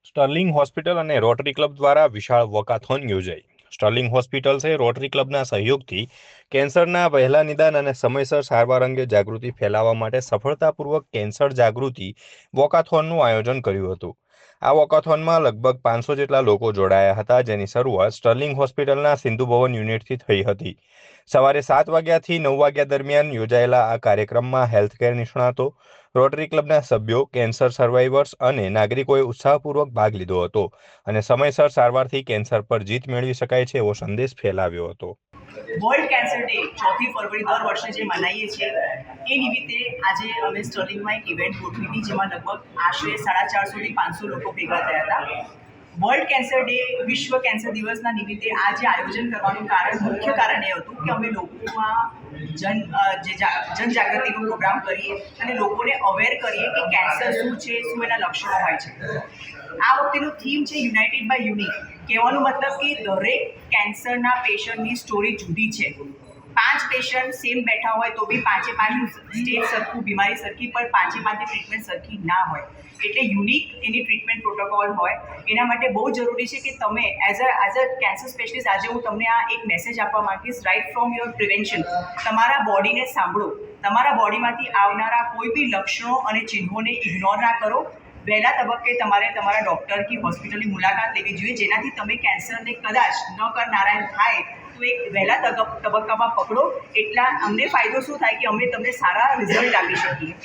Sterling hospital અને rotary club દ્વારા વિશાળ વોકાથોન યોજાઈ। સ્ટર્લિંગ હોસ્પિટલ છે રોટરી ક્લબના સહયોગથી કેન્સરના વહેલા નિદાન અને સમયસર સારવાર અંગે જાગૃતિ ફેલાવવા માટે સફળતાપૂર્વક કેન્સર જાગૃતિ વોકાથોનનું આયોજન કર્યું હતું। આ વોકાથોનમાં લગભગ 500 જેટલા લોકો જોડાયા હતા, જેની શરૂઆત સ્ટર્લિંગ હોસ્પિટલના સિંધુ ભવન યુનિટથી થઈ હતી। સવારે 7 વાગ્યાથી 9 વાગ્યા દરમિયાન યોજાયેલા આ કાર્યક્રમમાં હેલ્થકેર નિષ્ણાતો, રોટરી ક્લબના સભ્યો, કેન્સર સર્વાઈવર્સ અને નાગરિકોએ ઉત્સાહપૂર્વક ભાગ લીધો હતો અને સમયસર સારવારથી કેન્સર પર જીત મેળવી શકાય છે એવો સંદેશ ફેલાવ્યો હતો। વર્લ્ડ કેન્સર ડે 4 ફરવરી દર વર્ષે જે મનાવીએ છીએ એ નિમિત્તે આજે અમે સ્ટર્લિંગમાં એક ઇવેન્ટ ગોઠવી હતી, જેમાં લગભગ આશરે 450 થી 500 લોકો ભેગા થયા હતા। વર્લ્ડ કેન્સર ડે, વિશ્વ કેન્સર દિવસના નિમિત્તે આ જે આયોજન કરવાનું મુખ્ય કારણ એ હતું કે અમે લોકોમાં જનજાગૃતિનો પ્રોગ્રામ કરીએ અને લોકોને અવેર કરીએ કે કેન્સર શું છે, શું એના લક્ષણો હોય છે। આ વખતેનું થીમ છે યુનાઇટેડ બાય યુનિક। કહેવાનો મતલબ કે દરેક કેન્સરના પેશન્ટની સ્ટોરી જુદી છે। 5 પેશન્ટ સેમ બેઠા હોય તો બી 5 સ્ટેજ સરખું, બીમારી સરખી, પણ 5ની ટ્રીટમેન્ટ સરખી ના હોય, એટલે યુનિક એની ટ્રીટમેન્ટ પ્રોટોકોલ હોય। એના માટે બહુ જરૂરી છે કે તમે એઝ અ કેન્સર સ્પેશિયલિસ્ટ આજે હું તમને આ એક મેસેજ આપવા માંગીશ, રાઇટ ફ્રોમ યોર પ્રિવેન્શન। તમારા બોડીને સાંભળો, તમારા બોડીમાંથી આવનારા કોઈ બી લક્ષણો અને ચિહ્નોને ઇગ્નોર ના કરો। વહેલા તબક્કે તમારે તમારા ડૉક્ટર કે હોસ્પિટલની મુલાકાત લેવી જોઈએ, જેનાથી તમે કેન્સરને કદાચ ન નારાયણ થાય તો એક વહેલા તબક્કામાં પકડો, એટલા અમને ફાયદો શું થાય કે અમે તમને સારા રિઝલ્ટ આપી શકીએ।